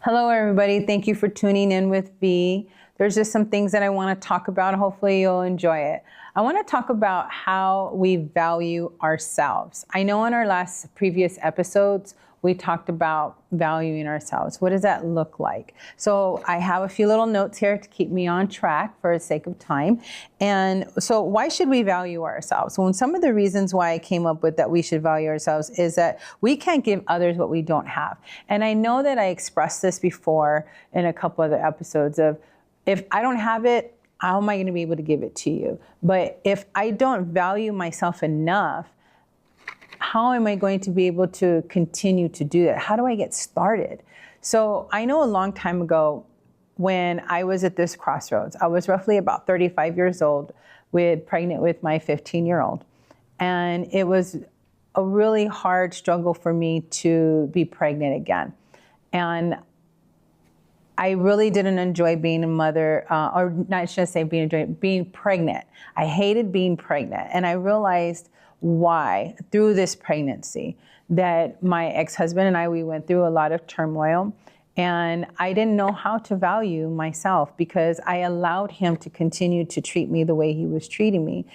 Hello, everybody. Thank you for tuning in with V. There's just some things that I want to talk about. Hopefully, you'll enjoy it. I want to talk about how we value ourselves. I know in our previous episodes, we talked about valuing ourselves. What does that look like? So I have a few little notes here to keep me on track for the sake of time. And so why should we value ourselves? Well, some of the reasons why I came up with that we should value ourselves is that we can't give others what we don't have. And I know that I expressed this before in a couple other episodes of, if I don't have it, how am I going to be able to give it to you? But if I don't value myself enough, how am I going to be able to continue to do that? How do I get started? So I know a long time ago when I was at this crossroads, I was roughly about 35 years old, pregnant with my 15-year-old. And it was a really hard struggle for me to be pregnant again. And I really didn't enjoy being a mother, or not should I say being pregnant. I hated being pregnant. And I realized why through this pregnancy, that my ex-husband and I, we went through a lot of turmoil, and I didn't know how to value myself because I allowed him to continue to treat me the way he was treating me.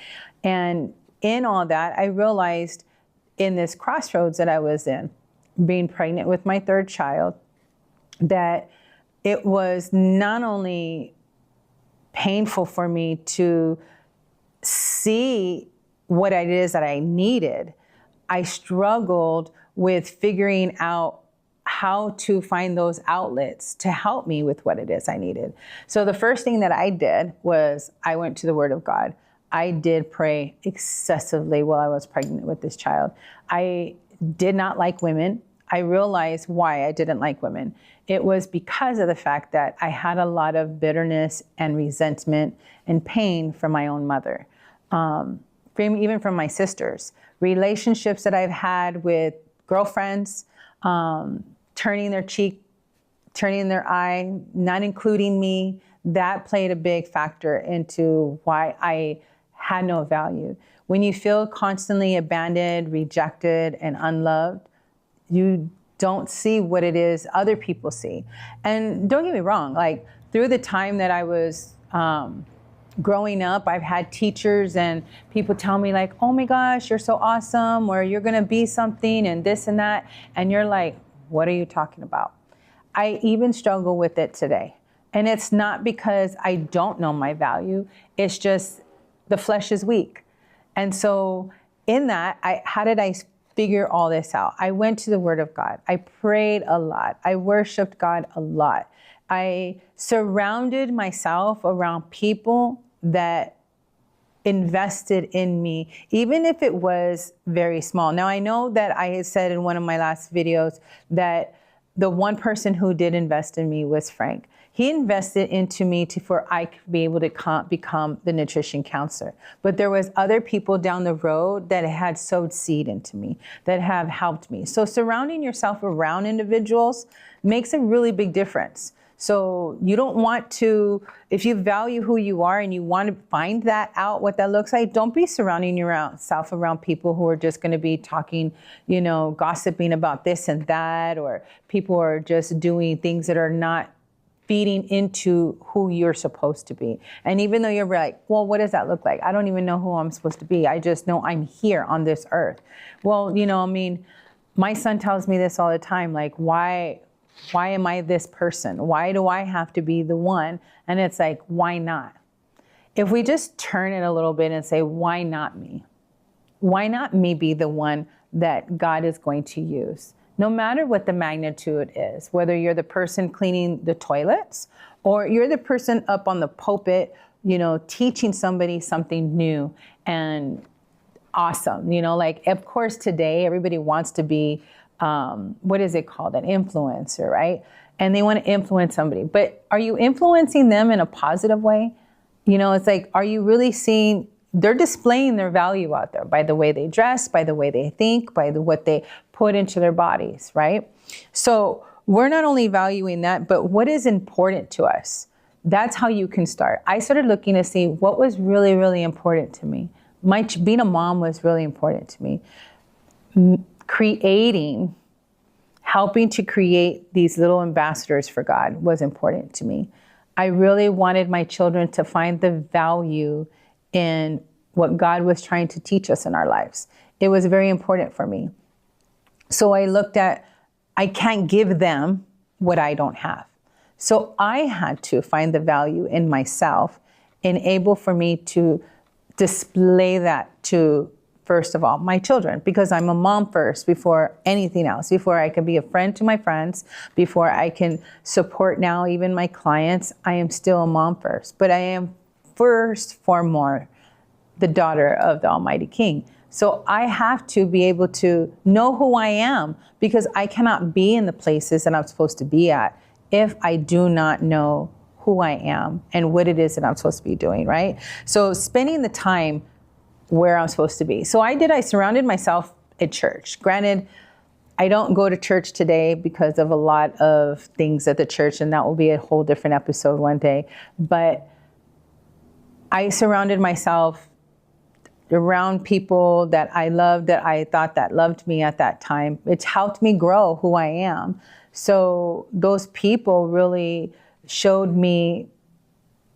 And in all that, I realized in this crossroads that I was in, being pregnant with my third child, that it was not only painful for me to see what it is that I needed, I struggled with figuring out how to find those outlets to help me with what it is I needed. So the first thing that I did was I went to the Word of God. I did pray excessively while I was pregnant with this child. I did not like women. I realized why I didn't like women. It was because of the fact that I had a lot of bitterness and resentment and pain from my own mother. Even from my sisters, relationships that I've had with girlfriends, turning their cheek, turning their eye, not including me, that played a big factor into why I had no value. When you feel constantly abandoned, rejected, and unloved, you don't see what it is other people see. And don't get me wrong, like through the time that I was growing up, I've had teachers and people tell me like, oh my gosh, you're so awesome, or you're gonna be something and this and that. And you're like, what are you talking about? I even struggle with it today. And it's not because I don't know my value, it's just the flesh is weak. And so in that, how did I figure all this out? I went to the Word of God. I prayed a lot. I worshiped God a lot. I surrounded myself around people that invested in me, even if it was very small. Now, I know that I had said in one of my last videos that the one person who did invest in me was Frank. He invested into me for I could be able to become the nutrition counselor. But there was other people down the road that had sowed seed into me, that have helped me. So surrounding yourself around individuals makes a really big difference. So you don't want to, if you value who you are and you want to find that out, what that looks like, don't be surrounding yourself around people who are just going to be talking, gossiping about this and that, or people who are just doing things that are not feeding into who you're supposed to be. And even though you're like, well, what does that look like? I don't even know who I'm supposed to be. I just know I'm here on this earth. Well, my son tells me this all the time, like, why am I this person? Why do I have to be the one? And it's like, why not? If we just turn it a little bit and say, why not me? Why not me be the one that God is going to use? No matter what the magnitude is, whether you're the person cleaning the toilets or you're the person up on the pulpit, teaching somebody something new and awesome. Of course, today everybody wants to be what is it called? An influencer, right? And they want to influence somebody. But are you influencing them in a positive way? It's like, are you really seeing, they're displaying their value out there by the way they dress, by the way they think, by what they put into their bodies, right? So we're not only valuing that, but what is important to us? That's how you can start. I started looking to see what was really, really important to me. Being a mom was really important to me. Creating helping to create these little ambassadors for God was important to me. I really wanted my children to find the value in what God was trying to teach us in our lives. It was very important for me. So I looked at, I can't give them what I don't have. So I had to find the value in myself and able for me to display that to, first of all, my children, because I'm a mom first before anything else, before I can be a friend to my friends, before I can support now even my clients. I am still a mom first, but I am first foremost the daughter of the Almighty King. So I have to be able to know who I am, because I cannot be in the places that I'm supposed to be at if I do not know who I am and what it is that I'm supposed to be doing, right? So spending the time where I'm supposed to be. So I surrounded myself at church. Granted, I don't go to church today because of a lot of things at the church, and that will be a whole different episode one day. But I surrounded myself around people that I loved, that I thought that loved me at that time. It's helped me grow who I am. So those people really showed me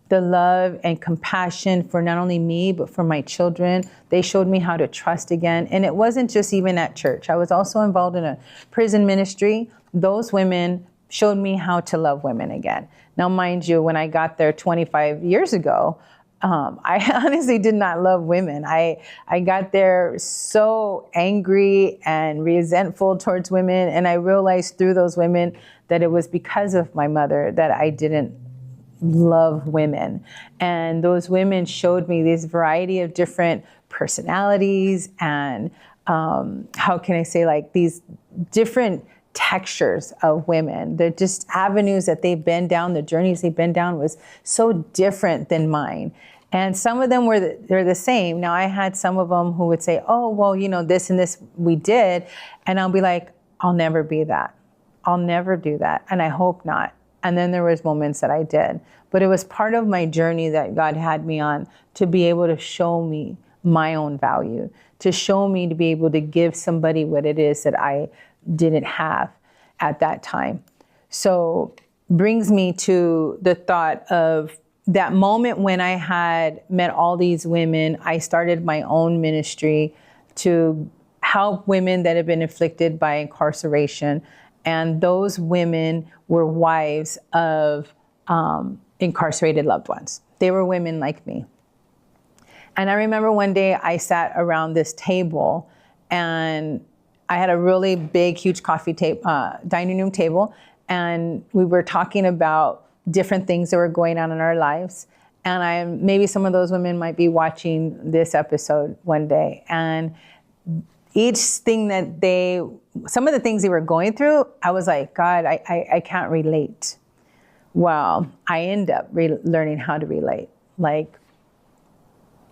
the love and compassion for not only me, but for my children. They showed me how to trust again. And it wasn't just even at church. I was also involved in a prison ministry. Those women showed me how to love women again. Now, mind you, when I got there 25 years ago, I honestly did not love women. I got there so angry and resentful towards women. And I realized through those women that it was because of my mother that I didn't love women. And those women showed me this variety of different personalities and how can I say, like, these different textures of women. They're just avenues that they've been down, the journeys they've been down was so different than mine. And some of them they're the same. Now I had some of them who would say, oh, well, you know, this and this we did. And I'll be like, I'll never be that. I'll never do that. And I hope not. And then there was moments that I did. But it was part of my journey that God had me on to be able to show me my own value, to show me to be able to give somebody what it is that I didn't have at that time. So brings me to the thought of that moment when I had met all these women. I started my own ministry to help women that have been afflicted by incarceration. And those women were wives of incarcerated loved ones. They were women like me. And I remember one day I sat around this table, and I had a really big, huge dining room table, and we were talking about different things that were going on in our lives. And maybe some of those women might be watching this episode one day. And each thing some of the things they were going through, I was like, God, I can't relate. Well, I end up learning how to relate. Like,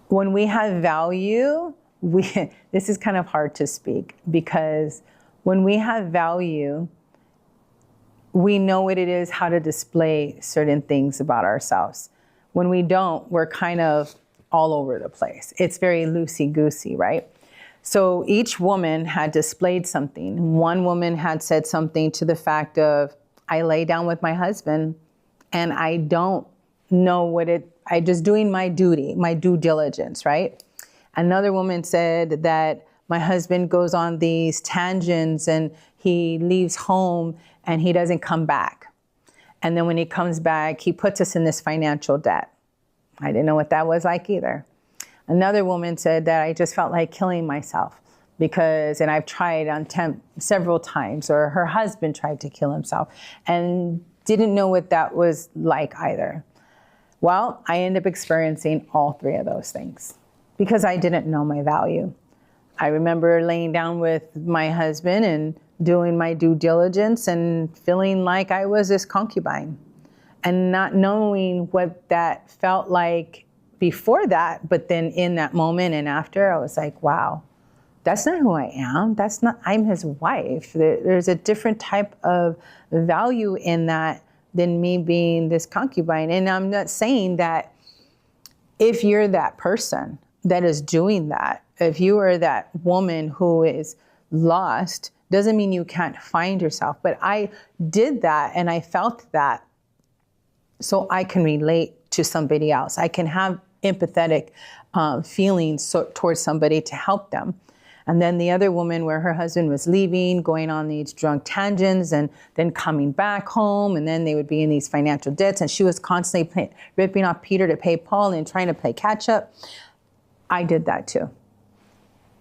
when we have value, this is kind of hard to speak, because when we have value, we know what it is, how to display certain things about ourselves. When we don't, we're kind of all over the place. It's very loosey-goosey, right? So each woman had displayed something. One woman had said something to the fact of, I lay down with my husband and I don't know I just doing my duty, my due diligence, right? Another woman said that my husband goes on these tangents and he leaves home and he doesn't come back. And then when he comes back, he puts us in this financial debt. I didn't know what that was like either. Another woman said that I just felt like killing myself and I've tried several times, or her husband tried to kill himself and didn't know what that was like either. Well, I ended up experiencing all three of those things because I didn't know my value. I remember laying down with my husband and doing my due diligence and feeling like I was this concubine and not knowing what that felt like before that. But then in that moment and after, I was like, wow, that's not who I am. I'm his wife. There's a different type of value in that than me being this concubine. And I'm not saying that if you're that person that is doing that, if you are that woman who is lost, doesn't mean you can't find yourself. But I did that and I felt that, so I can relate to somebody else. I can have empathetic feelings towards somebody to help them. And then the other woman, where her husband was leaving, going on these drunk tangents and then coming back home, and then they would be in these financial debts, and she was constantly ripping off Peter to pay Paul and trying to play catch up. I did that too.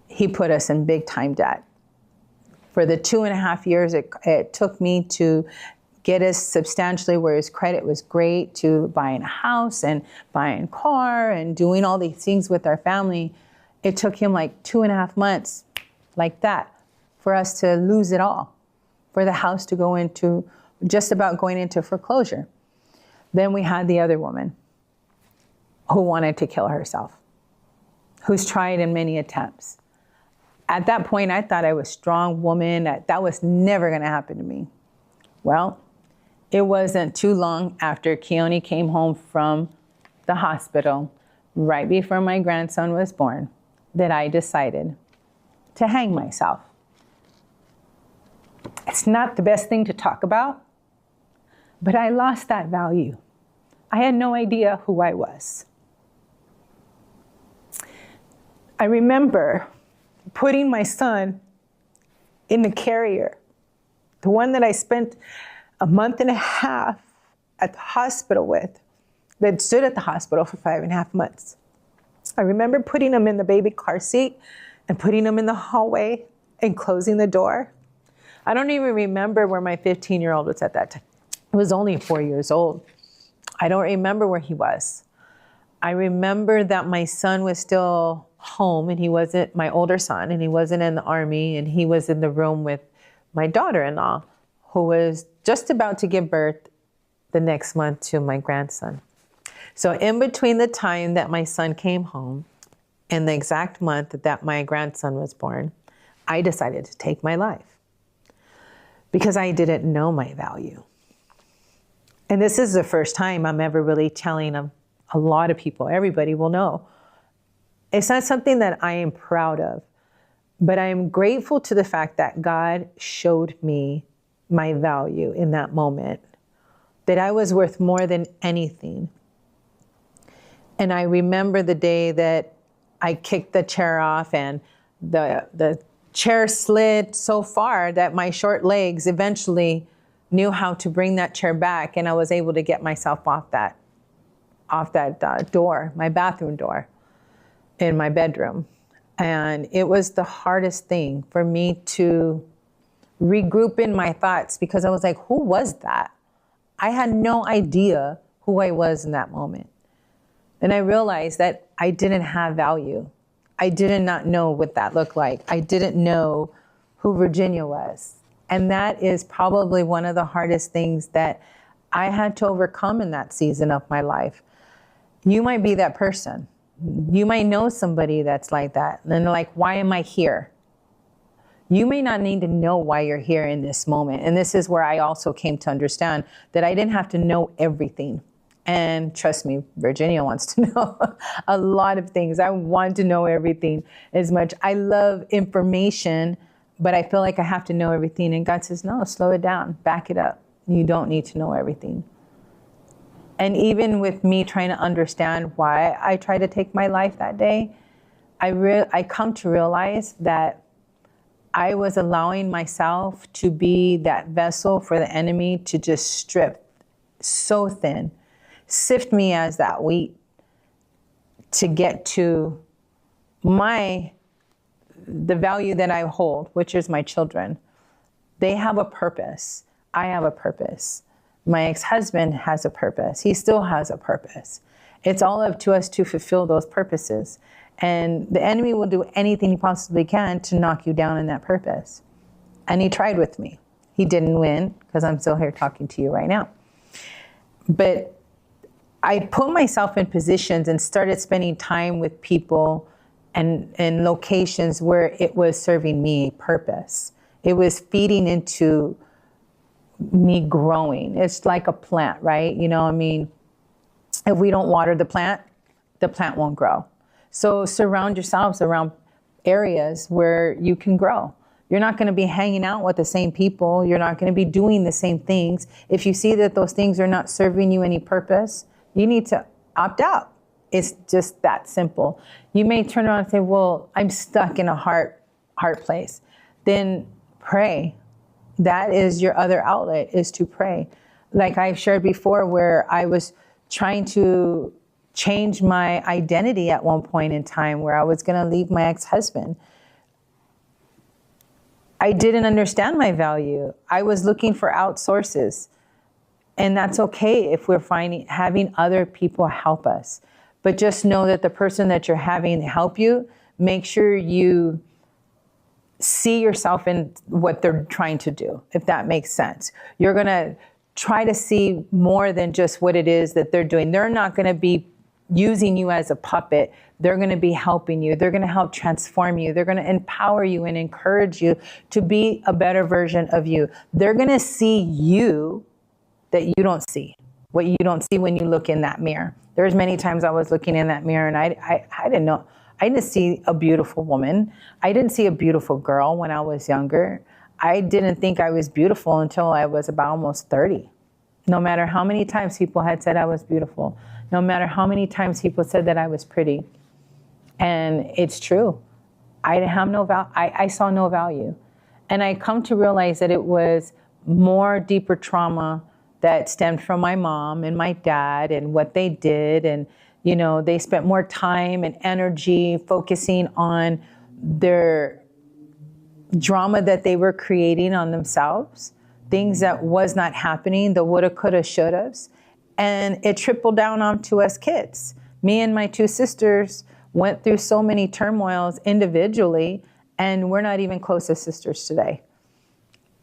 He put us in big time debt. For the 2.5 years it took me to get us substantially where his credit was great, to buying a house and buying a car and doing all these things with our family, it took him like 2.5 months, like that, for us to lose it all, for the house to go into, just about going into foreclosure. Then we had the other woman who wanted to kill herself, who's tried in many attempts. At that point, I thought I was a strong woman, that was never going to happen to me. Well, it wasn't too long after Keone came home from the hospital, right before my grandson was born, that I decided to hang myself. It's not the best thing to talk about, but I lost that value. I had no idea who I was. I remember putting my son in the carrier, the one that I spent a month and a half at the hospital with, that stood at the hospital for 5.5 months. I remember putting him in the baby car seat and putting him in the hallway and closing the door. I don't even remember where my 15-year-old was at that time. He was only 4 years old. I don't remember where he was. I remember that my son was still home, and he wasn't, my older son, and he wasn't in the army, and he was in the room with my daughter-in-law, who was just about to give birth the next month to my grandson. So in between the time that my son came home and the exact month that my grandson was born, I decided to take my life because I didn't know my value. And this is the first time I'm ever really telling a lot of people, everybody will know. It's not something that I am proud of, but I am grateful to the fact that God showed me my value in that moment, that I was worth more than anything. And I remember the day that I kicked the chair off and the chair slid so far that my short legs eventually knew how to bring that chair back, and I was able to get myself off that door, my bathroom door in my bedroom. And it was the hardest thing for me to regroup in my thoughts, because I was like, who was that? I had no idea who I was in that moment. And I realized that I didn't have value. I did not know what that looked like. I didn't know who Virginia was. And that is probably one of the hardest things that I had to overcome in that season of my life. You might be that person. You might know somebody that's like that. And they're like, why am I here? You may not need to know why you're here in this moment. And this is where I also came to understand that I didn't have to know everything. And trust me, Virginia wants to know a lot of things. I want to know everything as much. I love information, but I feel like I have to know everything. And God says, no, slow it down, back it up. You don't need to know everything. And even with me trying to understand why I tried to take my life that day, I come to realize that I was allowing myself to be that vessel for the enemy to just strip so thin, sift me as that wheat to get to the value that I hold, which is my children. They have a purpose. I have a purpose. My ex-husband has a purpose. He still has a purpose. It's all up to us to fulfill those purposes. And the enemy will do anything he possibly can to knock you down in that purpose. And he tried with me. He didn't win, because I'm still here talking to you right now. But I put myself in positions and started spending time with people and locations where it was serving me a purpose. It was feeding into me growing. It's like a plant, right? You know, I mean, if we don't water the plant won't grow. So surround yourselves around areas where you can grow. You're not going to be hanging out with the same people. You're not going to be doing the same things. If you see that those things are not serving you any purpose, you need to opt out. It's just that simple. You may turn around and say, well, I'm stuck in a hard place. Then pray. That is your other outlet, is to pray. Like I've shared before, where I was trying to change my identity at one point in time, where I was going to leave my ex-husband. I didn't understand my value. I was looking for outsources. And that's okay if we're having other people help us. But just know that the person that you're having help you, make sure you see yourself in what they're trying to do, if that makes sense. You're going to try to see more than just what it is that they're doing. They're not going to be using you as a puppet. They're going to be helping you. They're going to help transform you. They're going to empower you and encourage you to be a better version of you. They're going to see you that you don't see, what you don't see when you look in that mirror. There's many times I was looking in that mirror and I didn't know. I didn't see a beautiful woman. I didn't see a beautiful girl when I was younger. I didn't think I was beautiful until I was about almost 30. No matter how many times people had said I was beautiful, no matter how many times people said that I was pretty. And it's true. I saw no value. And I come to realize that it was more deeper trauma that stemmed from my mom and my dad and what they did. And, you know, they spent more time and energy focusing on their drama that they were creating on themselves, things that was not happening, the woulda, coulda, shouldas. And it trickled down onto us kids. Me and my two sisters went through so many turmoils individually, and we're not even close as sisters today.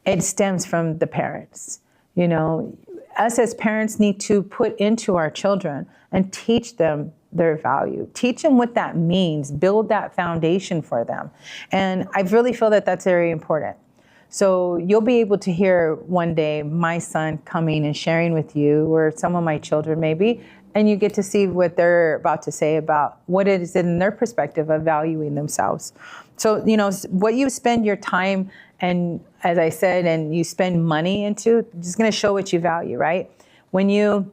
It stems from the parents. You know, us as parents need to put into our children and teach them their value. Teach them what that means. Build that foundation for them. And I really feel that that's very important. So you'll be able to hear one day my son coming and sharing with you, or some of my children maybe, and you get to see what they're about to say about what it is in their perspective of valuing themselves. So, you know, what you spend your time and, as I said, and you spend money into, just going to show what you value, right? When you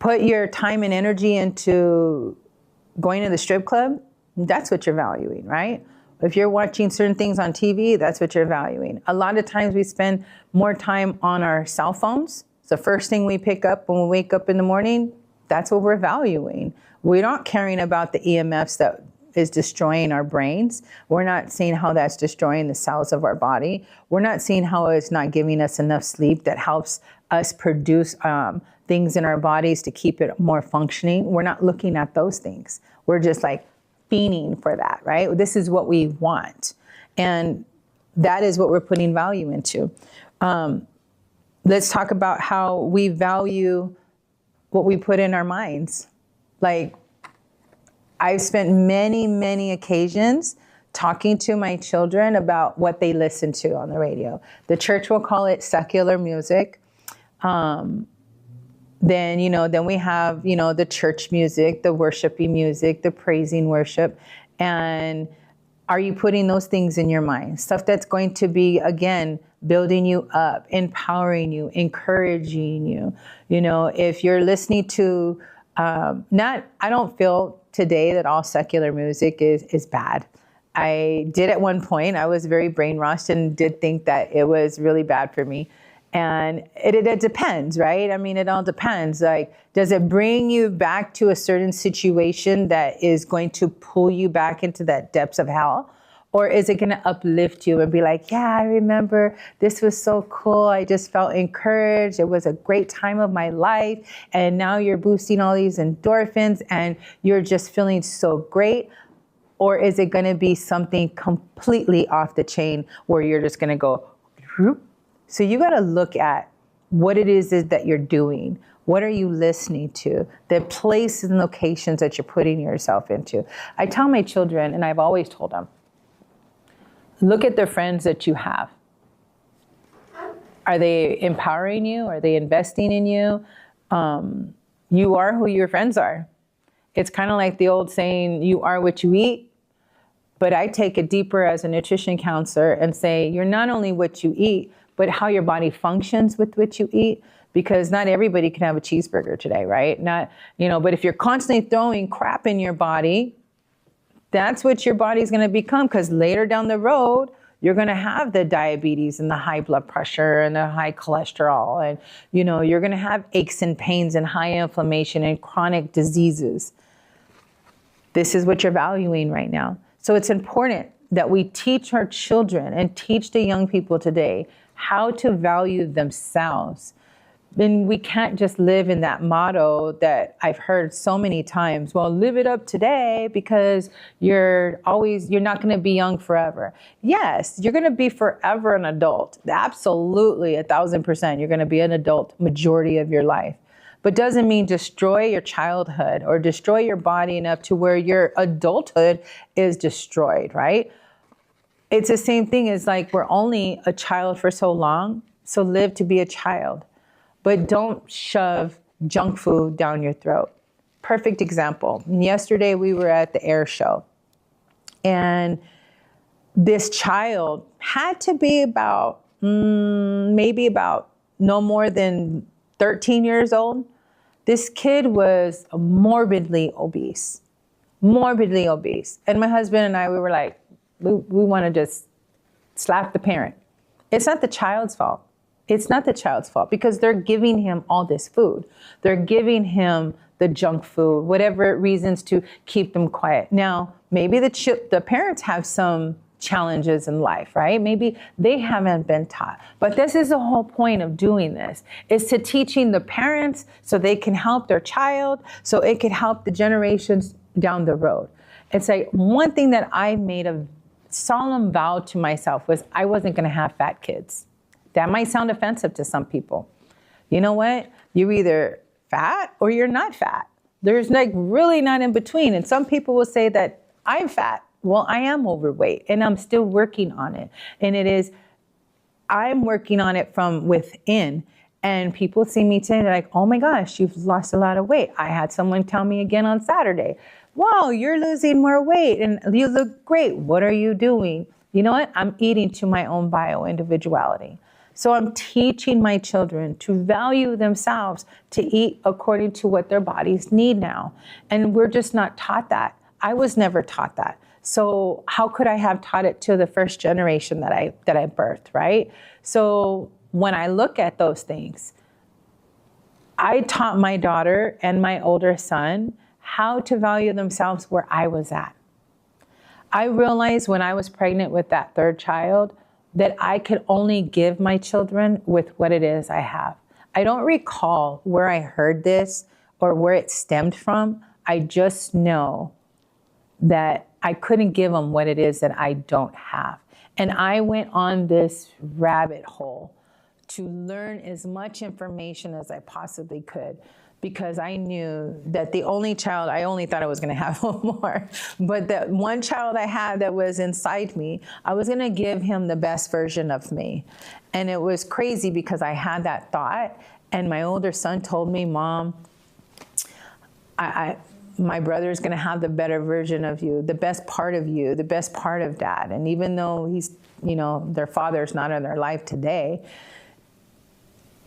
put your time and energy into going to the strip club, that's what you're valuing, right? If you're watching certain things on TV, that's what you're valuing. A lot of times we spend more time on our cell phones. It's the first thing we pick up when we wake up in the morning. That's what we're valuing. We're not caring about the EMFs that is destroying our brains. We're not seeing how that's destroying the cells of our body. We're not seeing how it's not giving us enough sleep that helps us produce things in our bodies to keep it more functioning. We're not looking at those things. We're just like fiending for that, right? This is what we want. And that is what we're putting value into. Let's talk about how we value what we put in our minds. Like, I've spent many, many occasions talking to my children about what they listen to on the radio. The church will call it secular music. Then we have, the church music, the worshiping music, the praising worship. And are you putting those things in your mind? Stuff that's going to be, again, building you up, empowering you, encouraging you. You know, if you're listening to, I don't feel today that all secular music is bad. I did at one point. I was very brainwashed and did think that it was really bad for me. And it depends, right? I mean, it all depends. Like, does it bring you back to a certain situation that is going to pull you back into that depths of hell? Or is it going to uplift you and be like, yeah, I remember this was so cool. I just felt encouraged. It was a great time of my life. And now you're boosting all these endorphins and you're just feeling so great. Or is it going to be something completely off the chain where you're just going to go, whoop? So you got to look at what it is that you're doing. What are you listening to? The places and locations that you're putting yourself into. I tell my children, and I've always told them, look at the friends that you have. Are they empowering you? Are they investing in you? You are who your friends are. It's kind of like the old saying, you are what you eat. But I take it deeper as a nutrition counselor and say, you're not only what you eat, but how your body functions with what you eat. Because not everybody can have a cheeseburger today, right? Not, but if you're constantly throwing crap in your body, that's what your body's going to become. Because later down the road, you're going to have the diabetes and the high blood pressure and the high cholesterol. And, you're going to have aches and pains and high inflammation and chronic diseases. This is what you're valuing right now. So it's important that we teach our children and teach the young people today how to value themselves. Then we can't just live in that motto that I've heard so many times. Well, live it up today because you're not going to be young forever. Yes, you're going to be forever an adult. Absolutely, 1,000%. You're going to be an adult majority of your life. But doesn't mean destroy your childhood or destroy your body enough to where your adulthood is destroyed, right? It's the same thing as like we're only a child for so long, so live to be a child. But don't shove junk food down your throat. Perfect example. Yesterday we were at the air show, and this child had to be about maybe about no more than 13 years old. This kid was morbidly obese. And my husband and I, we were like, we want to just slap the parent. It's not the child's fault. It's not the child's fault because they're giving him all this food. They're giving him the junk food, whatever reasons to keep them quiet. Now, maybe the parents have some challenges in life, right? Maybe they haven't been taught. But this is the whole point of doing this, is to teaching the parents so they can help their child, so it could help the generations down the road. It's like one thing that I made a solemn vow to myself was I wasn't going to have fat kids. That might sound offensive to some people. You know what? You're either fat or you're not fat. There's like really not in between. And some people will say that I'm fat. Well, I am overweight and I'm still working on it. And I'm working on it from within. And people see me today, they're like, oh my gosh, you've lost a lot of weight. I had someone tell me again on Saturday, wow, you're losing more weight and you look great. What are you doing? You know what? I'm eating to my own bio-individuality. So I'm teaching my children to value themselves, to eat according to what their bodies need now. And we're just not taught that. I was never taught that. So how could I have taught it to the first generation that I birthed, right? So when I look at those things, I taught my daughter and my older son how to value themselves where I was at. I realized when I was pregnant with that third child that I could only give my children with what it is I have. I don't recall where I heard this or where it stemmed from. I just know that I couldn't give them what it is that I don't have. And I went on this rabbit hole to learn as much information as I possibly could, because I knew that the only child, I only thought I was going to have one more, but that one child I had that was inside me, I was going to give him the best version of me. And it was crazy because I had that thought, and my older son told me, Mom, my brother's going to have the better version of you, the best part of you, the best part of Dad. And even though he's, their father's not in their life today,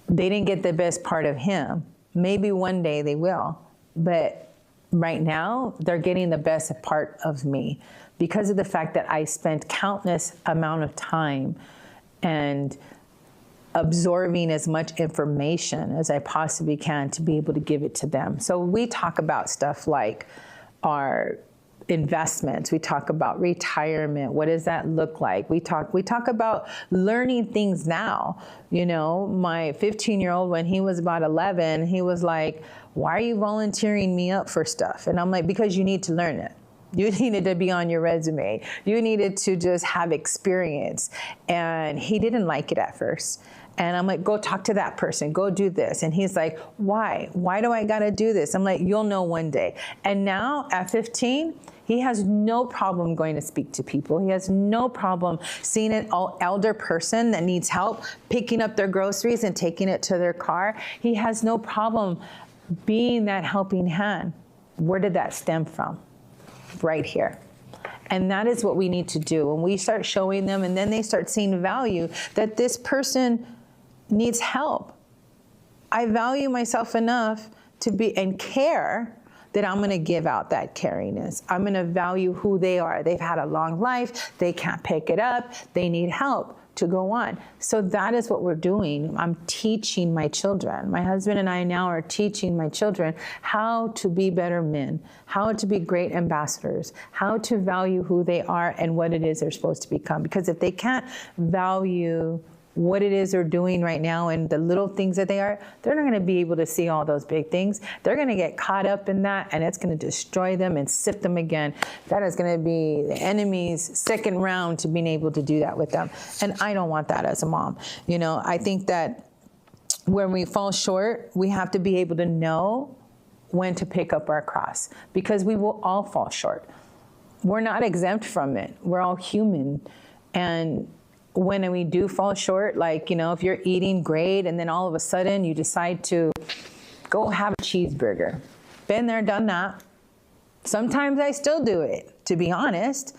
they didn't get the best part of him. Maybe one day they will, but right now they're getting the best part of me because of the fact that I spent countless amount of time and absorbing as much information as I possibly can to be able to give it to them. So we talk about stuff like our investments. We talk about retirement. What does that look like? We talk about learning things now. My 15-year-old, when he was about 11, he was like, why are you volunteering me up for stuff? And I'm like, because you need to learn it. You needed to be on your resume. You needed to just have experience. And he didn't like it at first. And I'm like, go talk to that person, go do this. And he's like, why? Why do I gotta do this? I'm like, you'll know one day. And now at 15, he has no problem going to speak to people. He has no problem seeing an elder person that needs help, picking up their groceries and taking it to their car. He has no problem being that helping hand. Where did that stem from? Right here. And that is what we need to do. When we start showing them, and then they start seeing value, that this person needs help. I value myself enough to be and care that I'm going to give out that cariness. I'm going to value who they are. They've had a long life. They can't pick it up. They need help to go on. So that is what we're doing. I'm teaching my children. My husband and I now are teaching my children how to be better men, how to be great ambassadors, how to value who they are and what it is they're supposed to become. Because if they can't value what it is they're doing right now and the little things that they are, they're not going to be able to see all those big things. They're going to get caught up in that, and it's going to destroy them and sift them again. That is going to be the enemy's second round to being able to do that with them. And I don't want that as a mom. You know, I think that when we fall short, we have to be able to know when to pick up our cross, because we will all fall short. We're not exempt from it. We're all human. And when we do fall short, like, you know, if you're eating great and then all of a sudden you decide to go have a cheeseburger. Been there, done that. Sometimes I still do it, to be honest.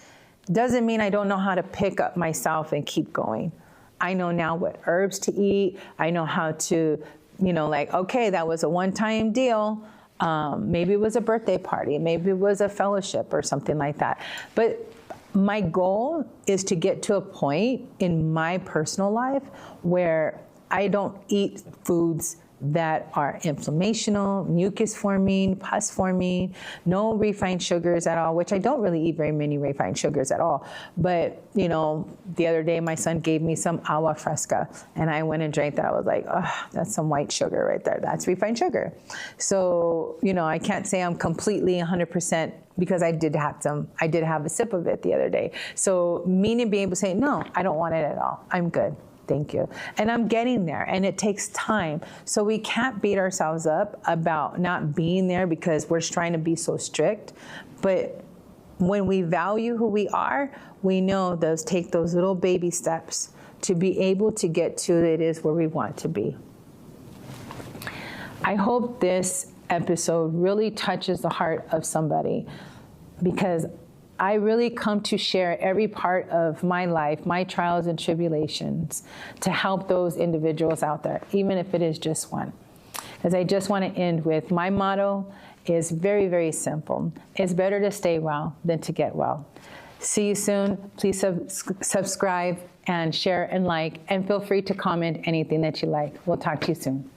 Doesn't mean I don't know how to pick up myself and keep going. I know now what herbs to eat. I know how to, you know, like, okay, that was a one-time deal. Maybe it was a birthday party. Maybe it was a fellowship or something like that. But my goal is to get to a point in my personal life where I don't eat foods that are inflammational, mucus forming, pus forming, no refined sugars at all, which I don't really eat very many refined sugars at all. But, you know, the other day my son gave me some agua fresca and I went and drank that. I was like, oh, that's some white sugar right there. That's refined sugar. So, you know, I can't say I'm completely 100% because I did have a sip of it the other day. So meaning being able to say, no, I don't want it at all. I'm good. Thank you. And I'm getting there, and it takes time. So we can't beat ourselves up about not being there because we're trying to be so strict. But when we value who we are, we know take those little baby steps to be able to get to it is where we want to be. I hope this episode really touches the heart of somebody, because I really come to share every part of my life, my trials and tribulations, to help those individuals out there, even if it is just one. Because I just want to end with my motto is very, very simple. It's better to stay well than to get well. See you soon. Please subscribe and share and like, and feel free to comment anything that you like. We'll talk to you soon.